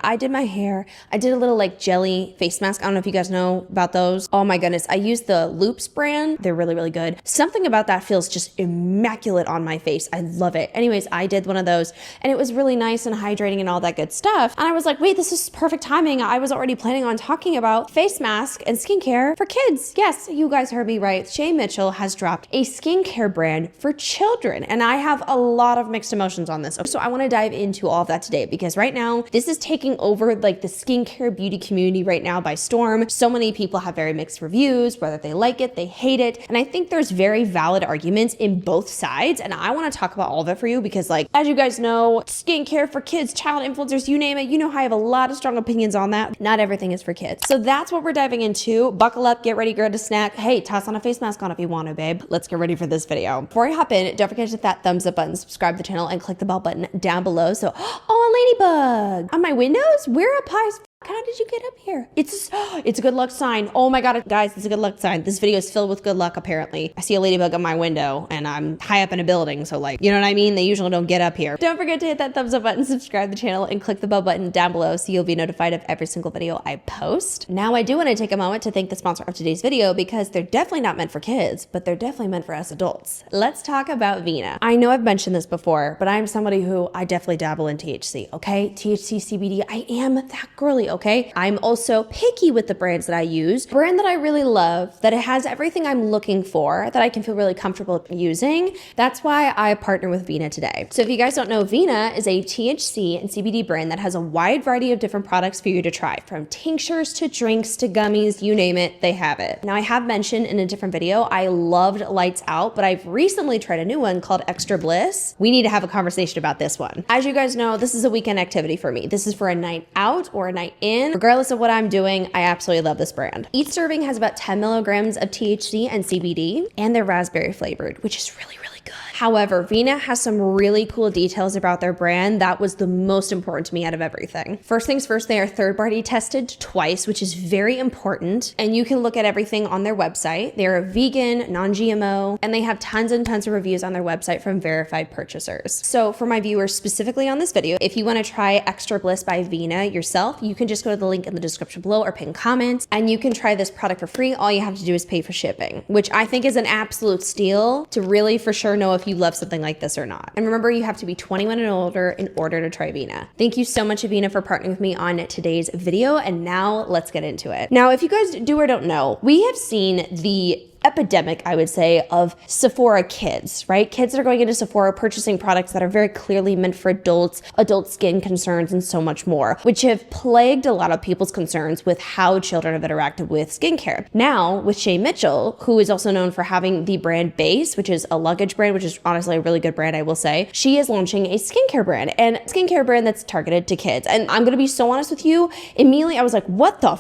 I did my hair. I did a little like jelly face mask. I don't know if you guys know about those. Oh my goodness. I used the Loops brand. They're really, really good. Something about that feels just immaculate on my face. I love it. Anyways, I did one of those and it was really nice and hydrating and all that good stuff. And I was like, wait, this is perfect timing. I was already planning on talking about face mask and skincare for kids. Yes, you guys heard me right. Shea Mitchell has dropped a skincare brand for children. And I have a lot of mixed emotions on this. So I want to dive into all of that today because right now this is taking over like the skincare beauty community right now by storm. So many people have very mixed reviews, whether they like it, they hate it. And I think there's very valid arguments in both sides. And I want to talk about all of it for you because like, as you guys know, skincare for kids, child influencers, you name it, you know, I have a lot of strong opinions on that. Not everything is for kids. So that's what we're diving into. Buckle up, get ready, grab a snack. Hey, toss on a face mask on if you want to, babe. Let's get ready for this video. Before I hop in, don't forget to hit that thumbs up button, subscribe to the channel, and click the bell button down below. So, oh, ladybug on my windows, we're up high as f. How did you get up here? It's a good luck sign. Oh my God, guys, it's a good luck sign. This video is filled with good luck, apparently. I see a ladybug on my window and I'm high up in a building. So like, you know what I mean? They usually don't get up here. Don't forget to hit that thumbs up button, subscribe to the channel, and click the bell button down below so you'll be notified of every single video I post. Now I do want to take a moment to thank the sponsor of today's video because they're definitely not meant for kids, but they're definitely meant for us adults. Let's talk about Vina. I know I've mentioned this before, but I'm somebody who I definitely dabble in THC, okay? THC, CBD, I am that girly, okay? I'm also picky with the brands that I use. Brand that I really love, that it has everything I'm looking for, that I can feel really comfortable using. That's why I partner with Vina today. So if you guys don't know, Vina is a THC and CBD brand that has a wide variety of different products for you to try, from tinctures to drinks to gummies, you name it, they have it. Now I have mentioned in a different video, I loved Lights Out, but I've recently tried a new one called Extra Bliss. We need to have a conversation about this one. As you guys know, this is a weekend activity for me. This is for a night out or a night in. Regardless of what I'm doing, I absolutely love this brand. Each serving has about 10 milligrams of THC and CBD, and they're raspberry flavored, which is really, really good. However, Vina has some really cool details about their brand that was the most important to me out of everything. First things first, they are third-party tested twice, which is very important. And you can look at everything on their website. They are vegan, non-GMO, and they have tons and tons of reviews on their website from verified purchasers. So for my viewers specifically on this video, if you want to try Extra Bliss by Vina yourself, you can just go to the link in the description below or pin comments, and you can try this product for free. All you have to do is pay for shipping, which I think is an absolute steal to really for sure know if you love something like this or not. And remember, you have to be 21 and older in order to try Vina. Thank you so much, Vina, for partnering with me on today's video. And now let's get into it. Now, if you guys do or don't know, we have seen the epidemic, I would say, of Sephora kids, right? Kids that are going into Sephora purchasing products that are very clearly meant for adults, adult skin concerns, and so much more, which have plagued a lot of people's concerns with how children have interacted with skincare. Now, with Shea Mitchell, who is also known for having the brand Base, which is a luggage brand, which is honestly a really good brand, I will say, she is launching a skincare brand, and a skincare brand that's targeted to kids. And I'm gonna be so honest with you, immediately I was like, what the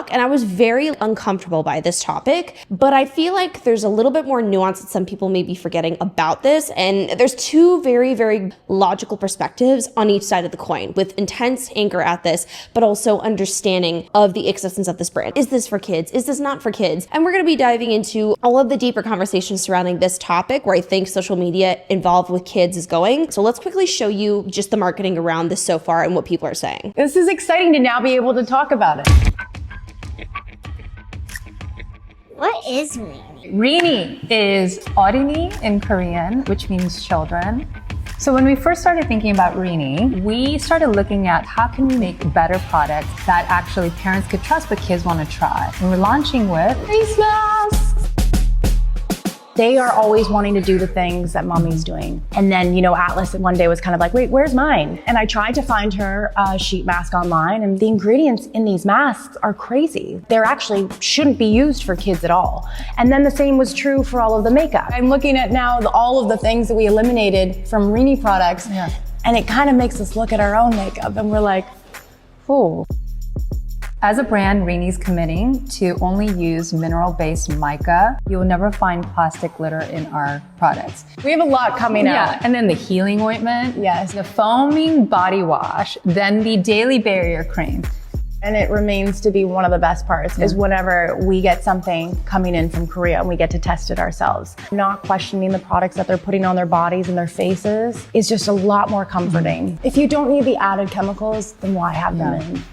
and I was very uncomfortable by this topic, but I feel like there's a little bit more nuance that some people may be forgetting about this. And there's two very, very logical perspectives on each side of the coin with intense anger at this, but also understanding of the existence of this brand. Is this for kids? Is this not for kids? And we're going to be diving into all of the deeper conversations surrounding this topic where I think social media involved with kids is going. So let's quickly show you just the marketing around this so far and what people are saying. This is exciting to now be able to talk about it. What is Rini? Rini is Orini in Korean, which means children. So when we first started thinking about Rini, we started looking at how can we make better products that actually parents could trust but kids want to try. And we're launching with face masks. They are always wanting to do the things that mommy's doing. And then, you know, Atlas one day was kind of like, wait, where's mine? And I tried to find her a sheet mask online, and the ingredients in these masks are crazy. They're actually shouldn't be used for kids at all. And then the same was true for all of the makeup. I'm looking at now all of the things that we eliminated from Rini products, and it kind of makes us look at our own makeup and we're like, oh. As a brand, Rini's committing to only use mineral-based mica. You will never find plastic glitter in our products. We have a lot coming out. And then the healing ointment. Yes. The foaming body wash, then the daily barrier cream. And it remains to be one of the best parts is whenever we get something coming in from Korea and we get to test it ourselves. Not questioning the products that they're putting on their bodies and their faces is just a lot more comforting. If you don't need the added chemicals, then why have them in?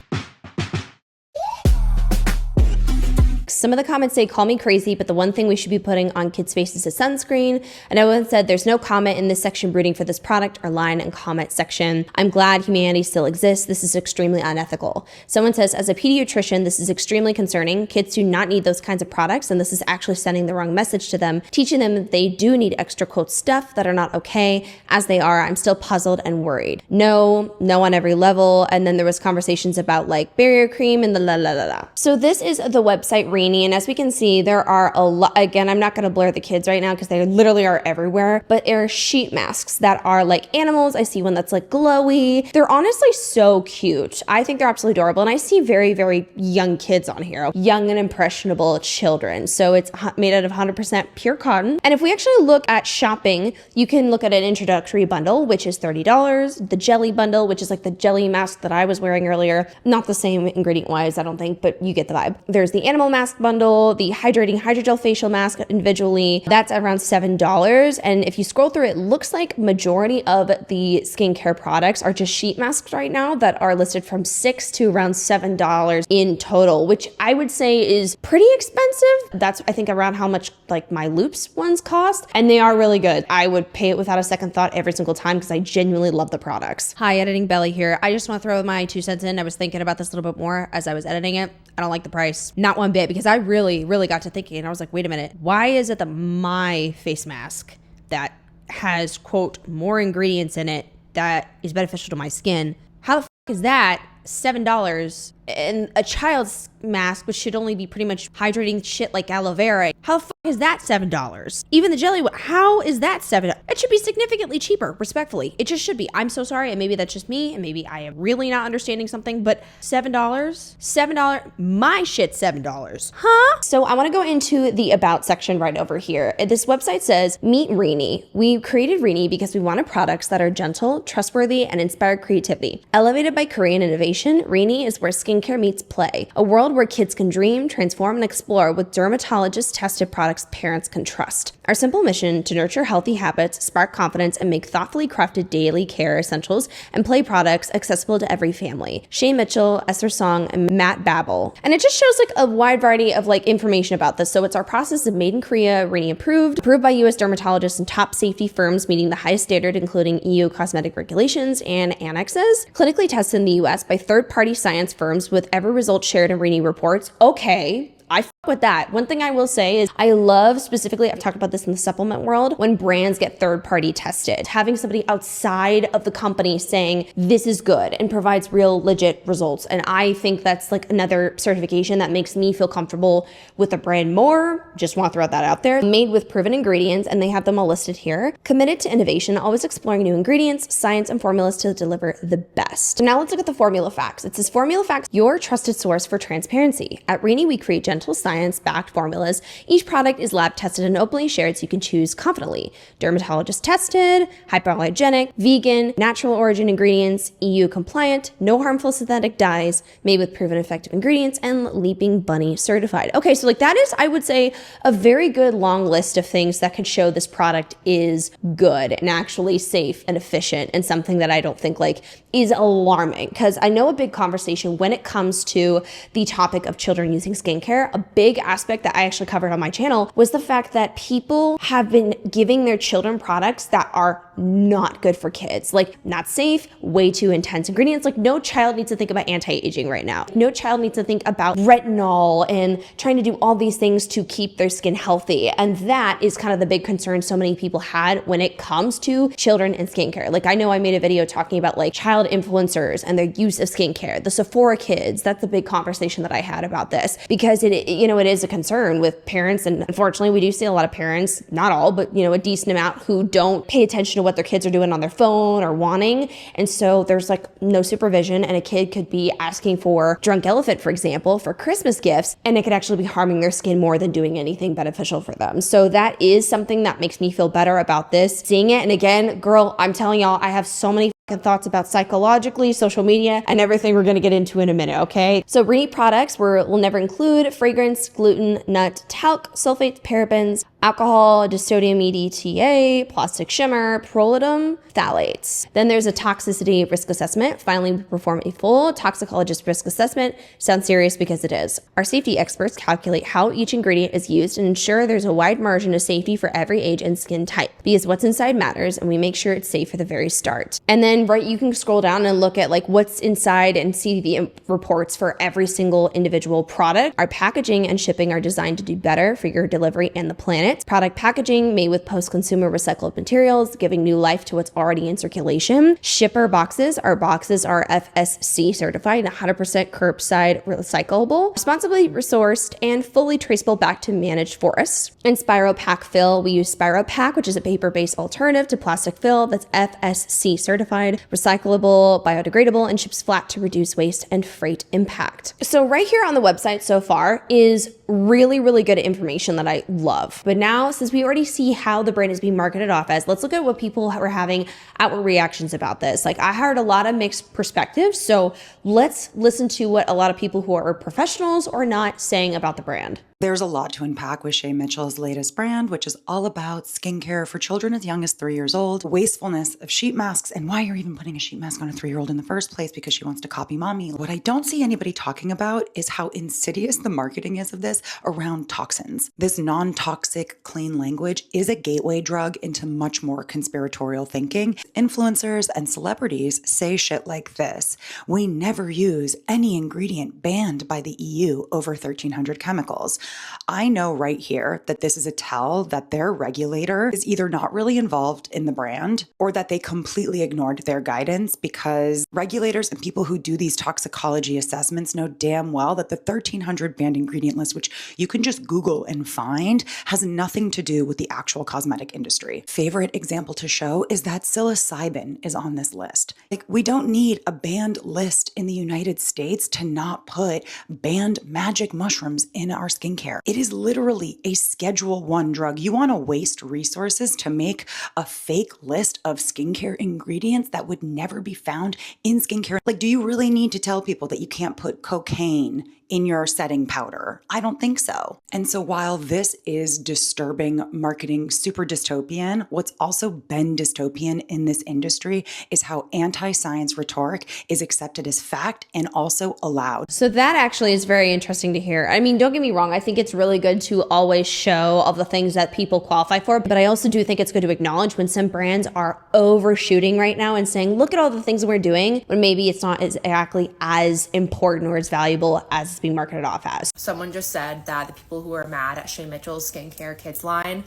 Some of the comments say, call me crazy, but the one thing we should be putting on kids' faces is sunscreen. And one said, there's no comment in this section rooting for this product or line and comment section. I'm glad humanity still exists. This is extremely unethical. Someone says, as a pediatrician, this is extremely concerning. Kids do not need those kinds of products, and this is actually sending the wrong message to them, teaching them that they do need extra quote stuff that are not okay. As they are, I'm still puzzled and worried. No on every level. And then there was conversations about like barrier cream and the la la la la. So this is the website Rini. And as we can see, there are a lot, again, I'm not going to blur the kids right now because they literally are everywhere, but there are sheet masks that are like animals. I see one that's like glowy. They're honestly so cute. I think they're absolutely adorable. And I see very, very young kids on here, young and impressionable children. So it's made out of 100% pure cotton. And if we actually look at shopping, you can look at an introductory bundle, which is $30. The jelly bundle, which is like the jelly mask that I was wearing earlier. Not the same ingredient wise, I don't think, but you get the vibe. There's the animal mask bundle, the hydrating hydrogel facial mask individually, that's around $7. And if you scroll through, it looks like majority of the skincare products are just sheet masks right now that are listed from $6 to around $7 in total, which I would say is pretty expensive. That's, I think, around how much like my Loops ones cost, and they are really good. I would pay it without a second thought every single time because I genuinely love the products. Hi, Editing Belly here. I just want to throw my 2 cents in. I was thinking about this a little bit more as I was editing it. I don't like the price, not one bit, because I really got to thinking and I was like, wait a minute, why is it that my face mask that has quote more ingredients in it that is beneficial to my skin, how the is that $7 and a child's mask, which should only be pretty much hydrating shit like aloe vera, how the is that $7? Even the jelly one, how is that $7? It should be significantly cheaper, respectfully. It just should be. I'm so sorry, and maybe that's just me, and maybe I am really not understanding something, but $7? $7? My shit, $7. Huh? So I want to go into the about section right over here. This website says, meet Rini. We created Rini because we wanted products that are gentle, trustworthy, and inspire creativity. Elevated by Korean innovation, Rini is where skincare meets play, a world where kids can dream, transform, and explore with dermatologist-tested products parents can trust. Our simple mission to nurture healthy habits, spark confidence, and make thoughtfully crafted daily care essentials and play products accessible to every family. Shane Mitchell, Esther Song, and Matt Babel. And it just shows like a wide variety of like information about this. So it's our process of made in Korea, Rini approved by US dermatologists and top safety firms meeting the highest standard, including EU cosmetic regulations and annexes. Clinically tested in the US by third-party science firms with every result shared in Rini reports. Okay. I fuck with that. One thing I will say is I love specifically, I've talked about this in the supplement world, when brands get third-party tested. Having somebody outside of the company saying this is good and provides real legit results. And I think that's like another certification that makes me feel comfortable with the brand more. Just want to throw that out there. Made with proven ingredients, and they have them all listed here. Committed to innovation, always exploring new ingredients, science, and formulas to deliver the best. So now let's look at the formula facts. It says formula facts, your trusted source for transparency. At Rini, we create gentle science-backed formulas. Each product is lab tested and openly shared so you can choose confidently. Dermatologist tested, hypoallergenic, vegan, natural origin ingredients, EU compliant, no harmful synthetic dyes, made with proven effective ingredients, and Leaping Bunny certified. Okay, so like that is, I would say, a very good long list of things that could show this product is good and actually safe and efficient, and something that I don't think like is alarming, because I know a big conversation when it comes to the topic of children using skincare. A big aspect that I actually covered on my channel was the fact that people have been giving their children products that are not good for kids, like not safe, way too intense ingredients. Like no child needs to think about anti-aging right now. No child needs to think about retinol and trying to do all these things to keep their skin healthy. And that is kind of the big concern so many people had when it comes to children and skincare. Like I know I made a video talking about like child influencers and their use of skincare, the Sephora kids. That's a big conversation that I had about this, because it is a concern with parents. And unfortunately, we do see a lot of parents, not all, but a decent amount, who don't pay attention to what their kids are doing on their phone or wanting. And so there's like no supervision, and a kid could be asking for Drunk Elephant, for example, for Christmas gifts, and it could actually be harming their skin more than doing anything beneficial for them. So that is something that makes me feel better about this, seeing it. And again, girl, I'm telling y'all, I have so many and thoughts about psychologically, social media, and everything we're gonna get into in a minute, okay? So Rini products will never include fragrance, gluten, nut, talc, sulfates, parabens, alcohol, dysodium EDTA, plastic shimmer, peroxidum, phthalates. Then there's a toxicity risk assessment. Finally, we perform a full toxicologist risk assessment. Sounds serious because it is. Our safety experts calculate how each ingredient is used and ensure there's a wide margin of safety for every age and skin type, because what's inside matters, and we make sure it's safe for the very start. And then, right, you can scroll down and look at like what's inside and see the reports for every single individual product. Our packaging and shipping are designed to do better for your delivery and the planet. Product packaging made with post-consumer recycled materials, giving new life to what's already in circulation. Shipper boxes. Our boxes are FSC certified and 100% curbside recyclable, responsibly resourced, and fully traceable back to managed forests. And Spiro Pack Fill. We use Spiro Pack, which is a paper-based alternative to plastic fill that's FSC certified, recyclable, biodegradable, and ships flat to reduce waste and freight impact. So right here on the website so far is really, really good information that I love. But now, since we already see how the brand is being marketed off as, let's look at what people were having outward reactions about this. Like, I heard a lot of mixed perspectives, so let's listen to what a lot of people who are professionals or not saying about the brand. There's a lot to unpack with Shea Mitchell's latest brand, which is all about skincare for children as young as 3 years old, wastefulness of sheet masks, and why you're even putting a sheet mask on a 3-year-old in the first place because she wants to copy mommy. What I don't see anybody talking about is how insidious the marketing is of this around toxins. This non-toxic, clean language is a gateway drug into much more conspiratorial thinking. Influencers and celebrities say shit like this: we never use any ingredient banned by the EU over 1,300 chemicals. I know right here that this is a tell that their regulator is either not really involved in the brand or that they completely ignored their guidance, because regulators and people who do these toxicology assessments know damn well that the 1,300 banned ingredient list, which you can just Google and find, has nothing to do with the actual cosmetic industry. Favorite example to show is that psilocybin is on this list. Like, we don't need a banned list in the United States to not put banned magic mushrooms in our skincare. It is literally a Schedule 1 drug. You want to waste resources to make a fake list of skincare ingredients that would never be found in skincare? Like, do you really need to tell people that you can't put cocaine in your setting powder? I don't think so. And so while this is disturbing marketing, super dystopian, what's also been dystopian in this industry is how anti-science rhetoric is accepted as fact and also allowed. So that actually is very interesting to hear. I mean, don't get me wrong. I think it's really good to always show all the things that people qualify for, but I also do think it's good to acknowledge when some brands are overshooting right now and saying, look at all the things we're doing, when maybe it's not exactly as important or as valuable as being marketed off as. Someone just said that the people who are mad at Shea Mitchell's skincare kids line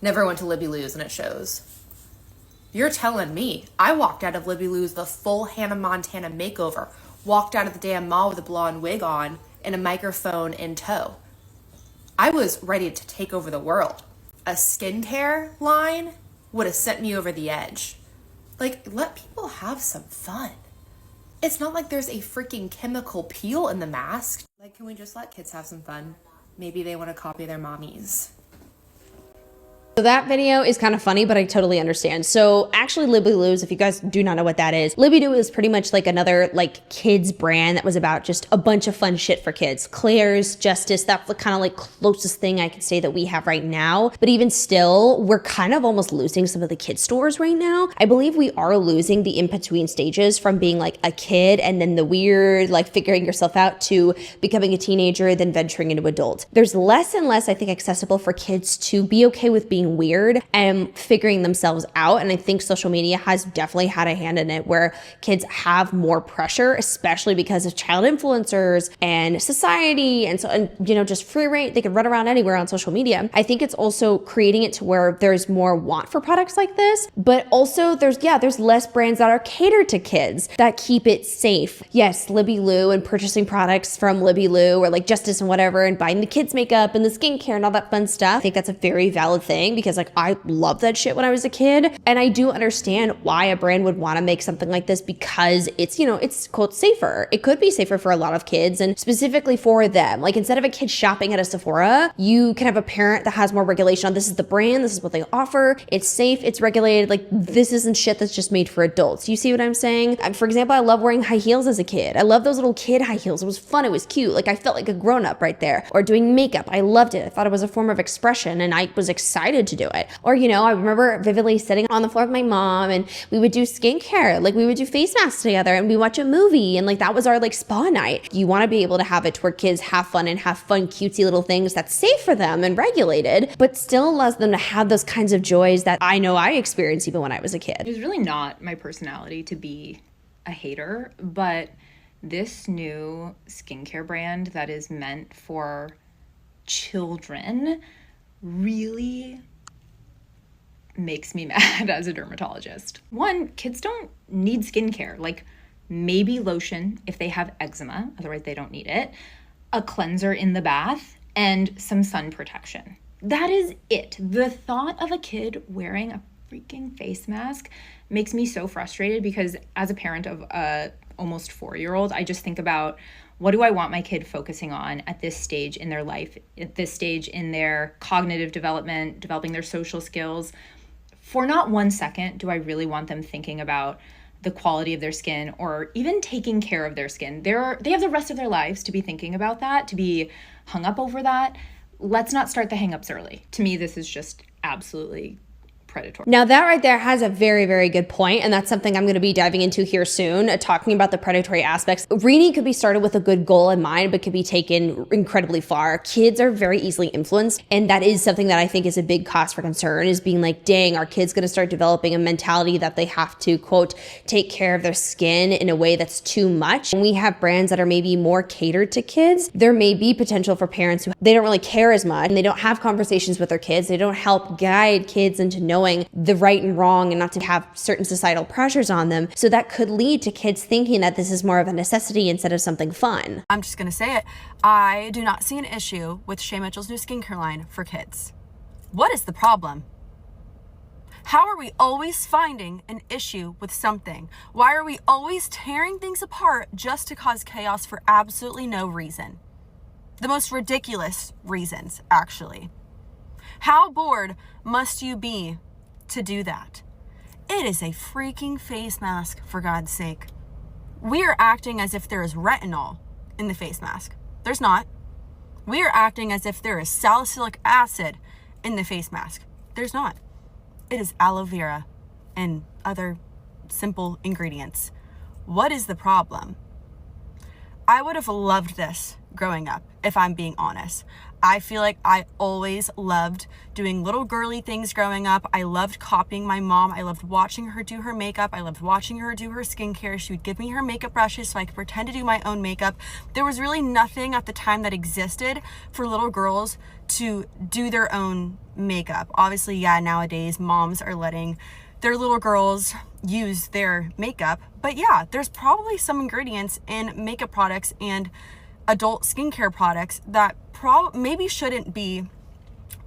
never went to Libby Lou's, and it shows. You're telling me I walked out of Libby Lou's the full Hannah Montana makeover, walked out of the damn mall with a blonde wig on and a microphone in tow. I was ready to take over the world. A skincare line would have sent me over the edge. Like, let people have some fun. It's not like there's a freaking chemical peel in the mask. Like, can we just let kids have some fun? Maybe they want to copy their mommies. So that video is kind of funny, but I totally understand. So actually Libby Lou's, if you guys do not know what that is, Libby Lou is pretty much like another like kids brand that was about just a bunch of fun shit for kids. Claire's, Justice, that's the kind of like closest thing I could say that we have right now. But even still, we're kind of almost losing some of the kid stores right now. I believe we are losing the in-between stages from being like a kid and then the weird, like figuring yourself out, to becoming a teenager, then venturing into adult. There's less and less, I think, accessible for kids to be okay with being weird and figuring themselves out. And I think social media has definitely had a hand in it, where kids have more pressure, especially because of child influencers and society. And so, and you know, just free reign, they can run around anywhere on social media. I think it's also creating it to where there's more want for products like this, but also there's less brands that are catered to kids that keep it safe. Yes, Libby Lou and purchasing products from Libby Lou or like Justice and whatever, and buying the kids makeup and the skincare and all that fun stuff. I think that's a very valid thing. thing because like I loved that shit when I was a kid. And I do understand why a brand would want to make something like this because it's, you know, it's quote safer. It could be safer for a lot of kids and specifically for them. Like instead of a kid shopping at a Sephora, you can have a parent that has more regulation on this is the brand, this is what they offer, it's safe, it's regulated. Like this isn't shit that's just made for adults. You see what I'm saying? For example, I love wearing high heels as a kid. I love those little kid high heels. It was fun, it was cute. Like I felt like a grown up right there. Or doing makeup, I loved it. I thought it was a form of expression and I was excited to do it. Or, you know, I remember vividly sitting on the floor with my mom and we would do skincare, like we would do face masks together and we watch a movie and like that was our like spa night. You want to be able to have it to where kids have fun and have fun cutesy little things that's safe for them and regulated, but still allows them to have those kinds of joys that I know I experienced even when I was a kid. It was really not my personality to be a hater, but this new skincare brand that is meant for children really makes me mad as a dermatologist. One, kids don't need skincare, like maybe lotion if they have eczema, otherwise they don't need it, a cleanser in the bath, and some sun protection. That is it. The thought of a kid wearing a freaking face mask makes me so frustrated because as a parent of a almost 4-year-old, I just think about what do I want my kid focusing on at this stage in their life, at this stage in their cognitive development, developing their social skills. For not 1 second do I really want them thinking about the quality of their skin or even taking care of their skin. They have the rest of their lives to be thinking about that, to be hung up over that. Let's not start the hang-ups early. To me, this is just absolutely predatory. Now that right there has a very, very good point, and that's something I'm going to be diving into here soon, talking about the predatory aspects. Rini could be started with a good goal in mind, but could be taken incredibly far. Kids are very easily influenced, and that is something that I think is a big cause for concern, is being like, dang, our kids going to start developing a mentality that they have to, quote, take care of their skin in a way that's too much. When we have brands that are maybe more catered to kids, there may be potential for parents who they don't really care as much, and they don't have conversations with their kids. They don't help guide kids into knowing the right and wrong and not to have certain societal pressures on them. So that could lead to kids thinking that this is more of a necessity instead of something fun. I'm just gonna say it. I do not see an issue with Shea Mitchell's new skincare line for kids. What is the problem? How are we always finding an issue with something? Why are we always tearing things apart just to cause chaos for absolutely no reason? The most ridiculous reasons, actually. How bored must you be to do that? It is a freaking face mask, for God's sake. We are acting as if there is retinol in the face mask. There's not. We are acting as if there is salicylic acid in the face mask. There's not. It is aloe vera and other simple ingredients. What is the problem? I would have loved this growing up, if I'm being honest. I feel like I always loved doing little girly things growing up. I loved copying my mom. I loved watching her do her makeup. I loved watching her do her skincare. She would give me her makeup brushes so I could pretend to do my own makeup. There was really nothing at the time that existed for little girls to do their own makeup. Obviously, yeah, nowadays moms are letting their little girls use their makeup. But yeah, there's probably some ingredients in makeup products and adult skincare products that maybe shouldn't be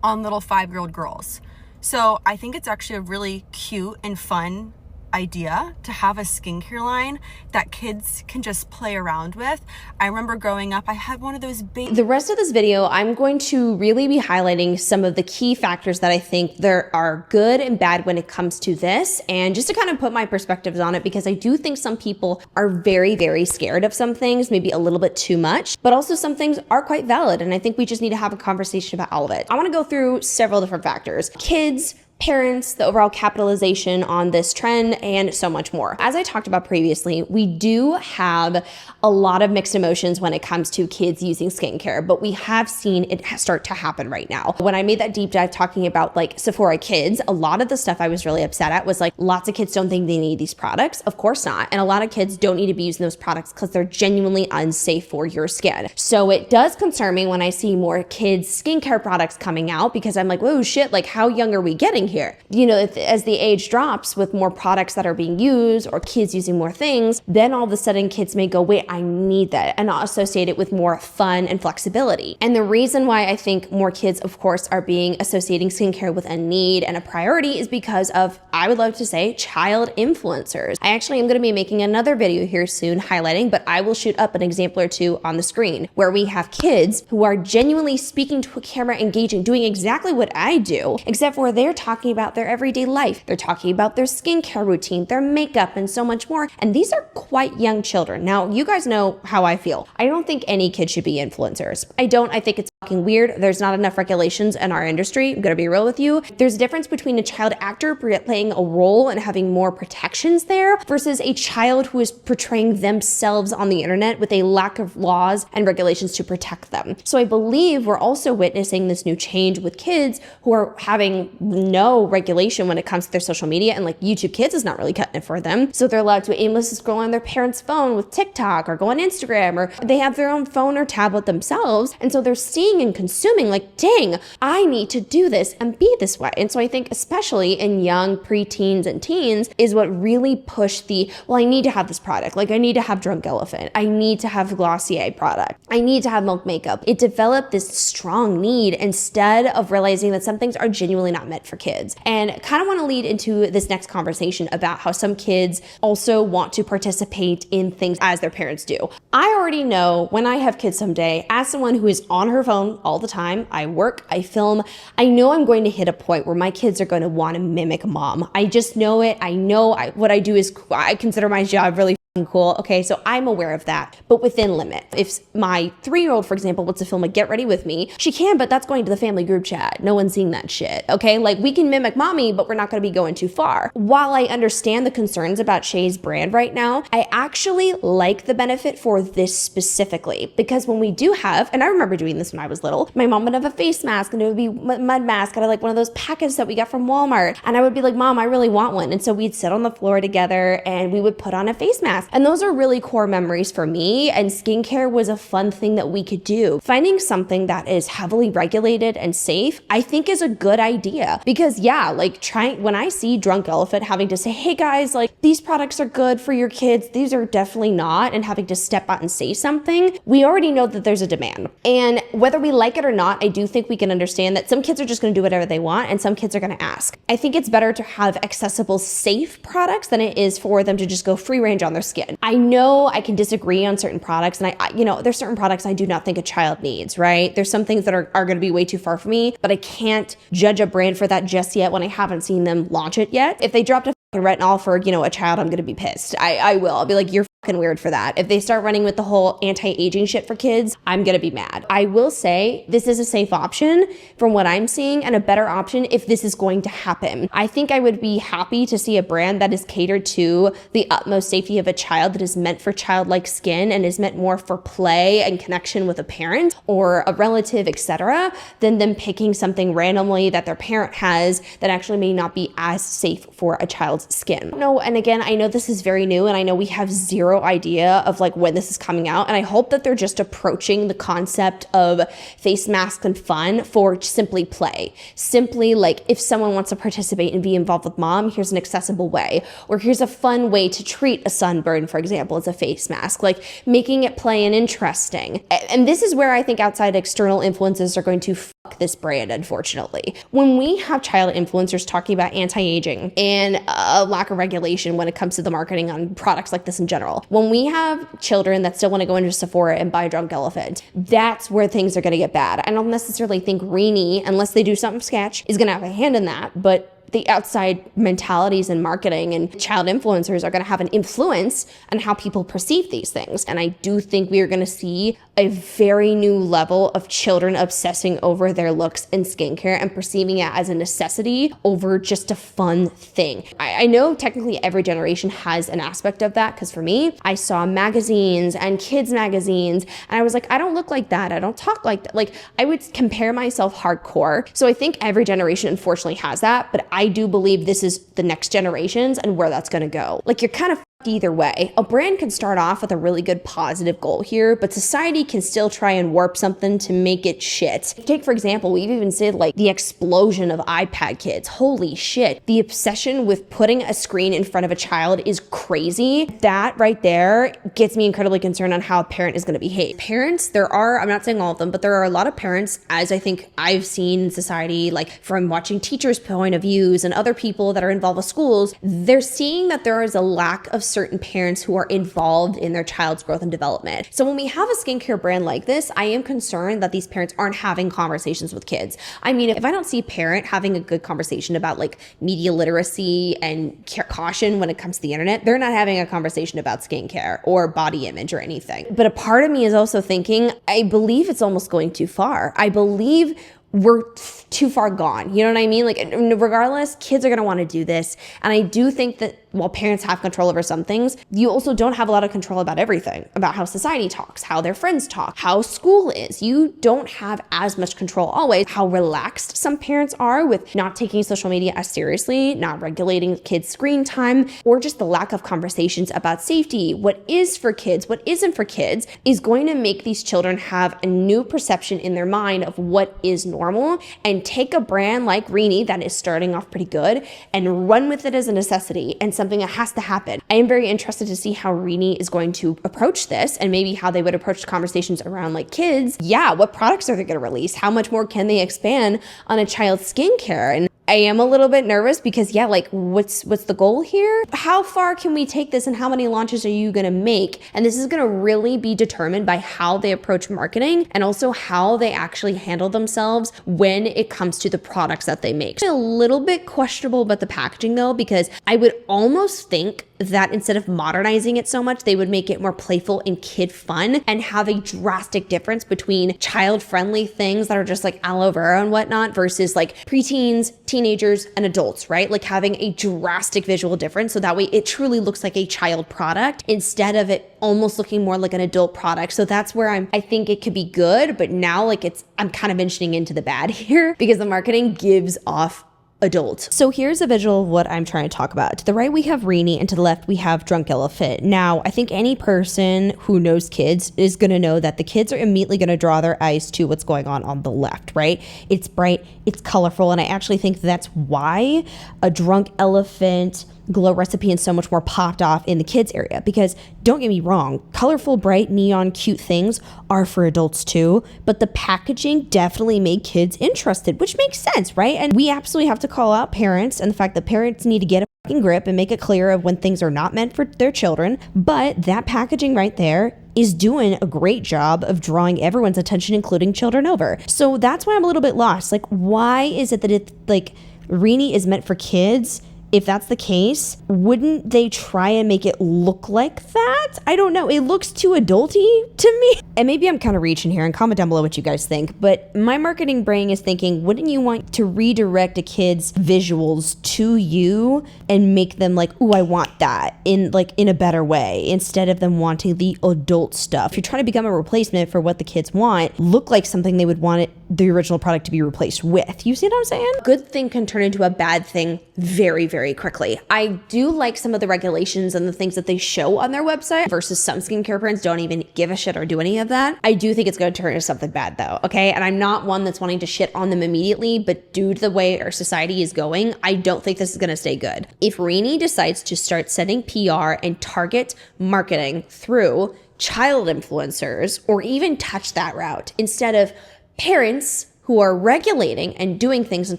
on little 5-year-old girls. So I think it's actually a really cute and fun idea to have a skincare line that kids can just play around with. I remember growing up, I had one of those big... The rest of this video, I'm going to really be highlighting some of the key factors that I think there are good and bad when it comes to this, and just to kind of put my perspectives on it, because I do think some people are very, very scared of some things, maybe a little bit too much, but also some things are quite valid, and I think we just need to have a conversation about all of it. I want to go through several different factors. Kids, parents, the overall capitalization on this trend, and so much more. As I talked about previously, we do have a lot of mixed emotions when it comes to kids using skincare, but we have seen it start to happen right now. When I made that deep dive talking about like Sephora kids, a lot of the stuff I was really upset at was like, lots of kids don't think they need these products. Of course not. And a lot of kids don't need to be using those products because they're genuinely unsafe for your skin. So it does concern me when I see more kids skincare products coming out, because I'm like, whoa, shit, like how young are we getting here. You know, as the age drops with more products that are being used or kids using more things, then all of a sudden kids may go, wait, I need that, and not associate it with more fun and flexibility. And the reason why I think more kids, of course, are being associating skincare with a need and a priority is because of, I would love to say, child influencers. I actually am going to be making another video here soon highlighting, but I will shoot up an example or two on the screen where we have kids who are genuinely speaking to a camera, engaging, doing exactly what I do, except for they're talking about their everyday life. They're talking about their skincare routine, their makeup, and so much more. And these are quite young children. Now, you guys know how I feel. I don't think any kid should be influencers. I don't. I think it's fucking weird. There's not enough regulations in our industry. I'm gonna be real with you. There's a difference between a child actor playing a role and having more protections there versus a child who is portraying themselves on the internet with a lack of laws and regulations to protect them. So I believe we're also witnessing this new change with kids who are having no regulation when it comes to their social media, and like YouTube Kids is not really cutting it for them. So they're allowed to aimlessly scroll on their parents' phone with TikTok or go on Instagram, or they have their own phone or tablet themselves. And so they're seeing and consuming like, dang, I need to do this and be this way. And so I think especially in young preteens and teens is what really pushed the, well, I need to have this product. Like I need to have Drunk Elephant. I need to have Glossier product. I need to have Milk Makeup. It developed this strong need instead of realizing that some things are genuinely not meant for kids. And kind of want to lead into this next conversation about how some kids also want to participate in things as their parents do. I already know when I have kids someday, as someone who is on her phone all the time, I work, I film, I know I'm going to hit a point where my kids are going to want to mimic mom. I just know it. I know what I do is, I consider my job really cool. Okay, so I'm aware of that, but within limit. If my 3-year-old, for example, wants to film a get ready with me, she can, but that's going to the family group chat. No one's seeing that shit. Okay, like we can mimic mommy, but we're not going to be going too far. While I understand the concerns about Shay's brand right now, I actually like the benefit for this specifically, because when we do have, and I remember doing this when I was little, my mom would have a face mask and it would be mud mask out of like one of those packets that we got from Walmart. And I would be like, Mom, I really want one. And so we'd sit on the floor together and we would put on a face mask. And those are really core memories for me, and skincare was a fun thing that we could do. Finding something that is heavily regulated and safe, I think is a good idea, because yeah, like when I see Drunk Elephant having to say, hey guys, like these products are good for your kids, these are definitely not, and having to step out and say something, we already know that there's a demand. And whether we like it or not, I do think we can understand that some kids are just going to do whatever they want and some kids are going to ask. I think it's better to have accessible, safe products than it is for them to just go free range on their skin. I know I can disagree on certain products, and there's certain products I do not think a child needs, right? There's some things that are going to be way too far for me, but I can't judge a brand for that just yet when I haven't seen them launch it yet. If they dropped a retinol for, a child, I'm going to be pissed. I will. I'll be like, you're fucking weird for that. If they start running with the whole anti-aging shit for kids, I'm going to be mad. I will say this is a safe option from what I'm seeing, and a better option if this is going to happen. I think I would be happy to see a brand that is catered to the utmost safety of a child, that is meant for childlike skin and is meant more for play and connection with a parent or a relative, etc., than them picking something randomly that their parent has that actually may not be as safe for a child's skin. No, and again, I know this is very new, and I know we have zero idea of like when this is coming out, and I hope that they're just approaching the concept of face masks and fun for simply play. Simply like, if someone wants to participate and be involved with mom, here's an accessible way, or here's a fun way to treat a sunburn, for example, as a face mask, like making it play and interesting. And this is where I think outside external influences are going to fuck this brand, unfortunately. When we have child influencers talking about anti-aging and a lack of regulation when it comes to the marketing on products like this in general, when we have children that still want to go into Sephora and buy Drunk Elephant, that's where things are going to get bad. I don't necessarily think Rini, unless they do something sketch, is going to have a hand in that, but the outside mentalities and marketing and child influencers are going to have an influence on how people perceive these things. And I do think we are going to see a very new level of children obsessing over their looks and skincare and perceiving it as a necessity over just a fun thing. I know technically every generation has an aspect of that, because for me, I saw magazines and kids magazines and I was like, I don't look like that. I don't talk like that. Like, I would compare myself hardcore. So I think every generation unfortunately has that, but I do believe this is the next generations and where that's going to go. Like, you're kind of Either way, a brand can start off with a really good positive goal here, but society can still try and warp something to make it shit. Take, for example, we've even said like the explosion of iPad kids. Holy shit. The obsession with putting a screen in front of a child is crazy. That right there gets me incredibly concerned on how a parent is going to behave. Parents, I'm not saying all of them, but there are a lot of parents, as I think I've seen in society, like from watching teachers' point of views and other people that are involved with schools, they're seeing that there is a lack of certain parents who are involved in their child's growth and development. So when we have a skincare brand like this, I am concerned that these parents aren't having conversations with kids. I mean, if I don't see a parent having a good conversation about like media literacy and caution when it comes to the internet, they're not having a conversation about skincare or body image or anything. But a part of me is also thinking, I believe it's almost going too far. I believe we're too far gone. You know what I mean? Like, regardless, kids are going to want to do this. And I do think that while parents have control over some things, you also don't have a lot of control about everything, about how society talks, how their friends talk, how school is. You don't have as much control always. How relaxed some parents are with not taking social media as seriously, not regulating kids' screen time, or just the lack of conversations about safety. What is for kids, what isn't for kids, is going to make these children have a new perception in their mind of what is normal, and take a brand like Rini that is starting off pretty good and run with it as a necessity and something that has to happen. I am very interested to see how Rini is going to approach this, and maybe how they would approach conversations around like kids. Yeah, what products are they going to release? How much more can they expand on a child's skincare? And I am a little bit nervous because what's the goal here? How far can we take this, and how many launches are you gonna make? And this is gonna really be determined by how they approach marketing, and also how they actually handle themselves when it comes to the products that they make. A little bit questionable about the packaging though, because I would almost think that instead of modernizing it so much, they would make it more playful and kid fun, and have a drastic difference between child-friendly things that are just like aloe vera and whatnot versus like preteens, teenagers, and adults, right? Like having a drastic visual difference, so that way it truly looks like a child product instead of it almost looking more like an adult product. So that's where I think it could be good, but now I'm kind of inching into the bad here because the marketing gives off adult. So here's a visual of what I'm trying to talk about. To the right, we have Rini, and to the left, we have Drunk Elephant. Now, I think any person who knows kids is going to know that the kids are immediately going to draw their eyes to what's going on the left, right? It's bright, it's colorful, and I actually think that's why a Drunk Elephant glow recipe and so much more popped off in the kids area. Because don't get me wrong, colorful, bright, neon, cute things are for adults too, but the packaging definitely made kids interested, which makes sense, right? And we absolutely have to call out parents and the fact that parents need to get a fucking grip and make it clear of when things are not meant for their children. But that packaging right there is doing a great job of drawing everyone's attention, including children over. So that's why I'm a little bit lost. Like, why is it that it's like Rini is meant for kids? If that's the case, wouldn't they try and make it look like that? I don't know. It looks too adulty to me. And maybe I'm kind of reaching here, and comment down below what you guys think. But my marketing brain is thinking, wouldn't you want to redirect a kid's visuals to you and make them like, ooh, I want that in a better way, instead of them wanting the adult stuff? If you're trying to become a replacement for what the kids want, look like something they would want the original product to be replaced with. You see what I'm saying? Good thing can turn into a bad thing very, very quickly. I do like some of the regulations and the things that they show on their website versus some skincare brands don't even give a shit or do any of that. I do think it's going to turn into something bad though, okay? And I'm not one that's wanting to shit on them immediately, but due to the way our society is going, I don't think this is going to stay good. If Rini decides to start setting PR and target marketing through child influencers, or even touch that route instead of parents who are regulating and doing things and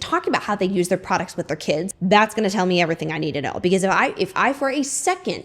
talking about how they use their products with their kids, that's going to tell me everything I need to know. Because if I for a second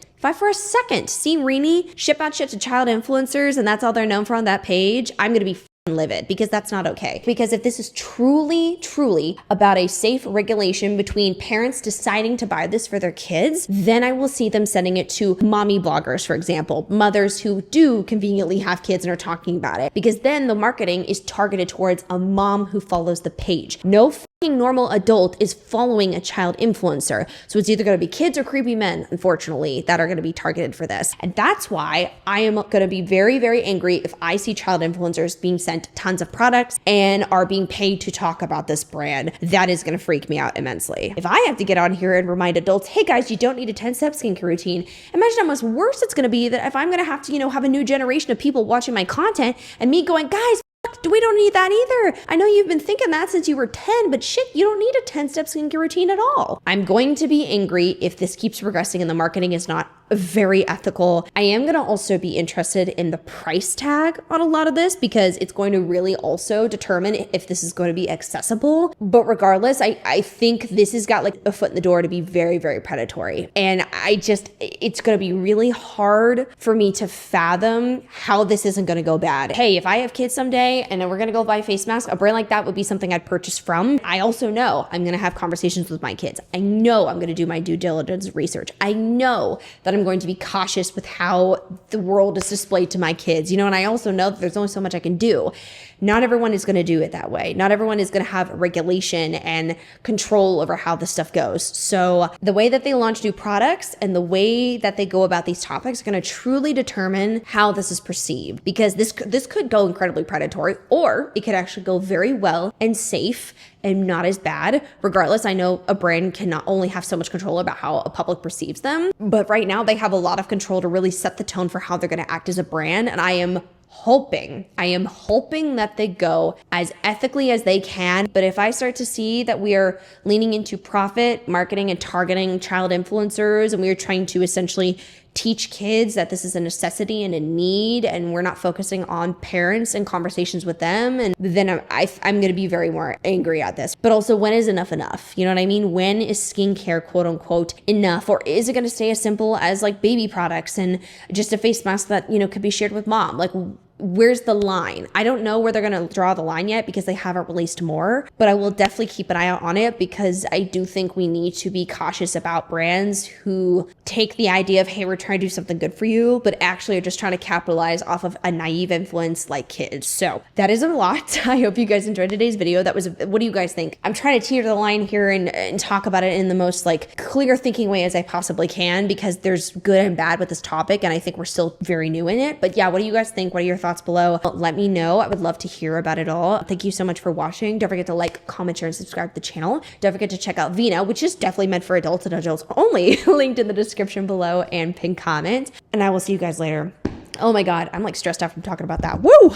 see Rini ship out shit to child influencers and that's all they're known for on that page, I'm going to be livid, because that's not okay. Because if this is truly about a safe regulation between parents deciding to buy this for their kids, then I will see them sending it to mommy bloggers, for example, mothers who do conveniently have kids and are talking about it, because then the marketing is targeted towards a mom who follows the page. No normal adult is following a child influencer. So it's either going to be kids or creepy men, unfortunately, that are going to be targeted for this. And that's why I am going to be very, very angry if I see child influencers being sent tons of products and are being paid to talk about this brand. That is going to freak me out immensely. If I have to get on here and remind adults, hey guys, you don't need a 10-step skincare routine, imagine how much worse it's going to be that if I'm going to have to, have a new generation of people watching my content and me going, guys, we don't need that either. I know you've been thinking that since you were 10, but shit, you don't need a 10-step skincare routine at all. I'm going to be angry if this keeps progressing and the marketing is not very ethical. I am going to also be interested in the price tag on a lot of this because it's going to really also determine if this is going to be accessible. But regardless, I think this has got like a foot in the door to be very, very predatory. And it's going to be really hard for me to fathom how this isn't going to go bad. Hey, if I have kids someday and then we're going to go buy face masks, a brand like that would be something I'd purchase from. I also know I'm going to have conversations with my kids. I know I'm going to do my due diligence research. I know that I'm going to be cautious with how the world is displayed to my kids, and I also know that there's only so much I can do. Not everyone is going to do it that way. Not everyone is going to have regulation and control over how this stuff goes. So the way that they launch new products and the way that they go about these topics are going to truly determine how this is perceived, because this could go incredibly predatory, or it could actually go very well and safe and not as bad. Regardless, I know a brand can not only have so much control about how a public perceives them, but right now they have a lot of control to really set the tone for how they're going to act as a brand. And I am hoping that they go as ethically as they can. But if I start to see that we are leaning into profit marketing and targeting child influencers, and we are trying to essentially teach kids that this is a necessity and a need, and we're not focusing on parents and conversations with them, and then I'm going to be very more angry at this. But also, when is enough enough? You know what I mean? When is skincare, quote unquote, enough? Or is it going to stay as simple as like baby products and just a face mask that, could be shared with mom? Like, where's the line? I don't know where they're going to draw the line yet because they haven't released more, but I will definitely keep an eye out on it, because I do think we need to be cautious about brands who take the idea of, hey, we're trying to do something good for you, but actually are just trying to capitalize off of a naive influence like kids. So that is a lot. I hope you guys enjoyed today's video. What do you guys think? I'm trying to teeter the line here and talk about it in the most like clear thinking way as I possibly can, because there's good and bad with this topic, and I think we're still very new in it. But yeah, what do you guys think? What are your thoughts below? Let me know. I would love to hear about it all. Thank you so much for watching. Don't forget to like, comment, share, and subscribe to the channel. Don't forget to check out Vina, which is definitely meant for adults and adults only, linked in the description below and pinned comment. And I will see you guys later. Oh my God, I'm like stressed out from talking about that. Woo!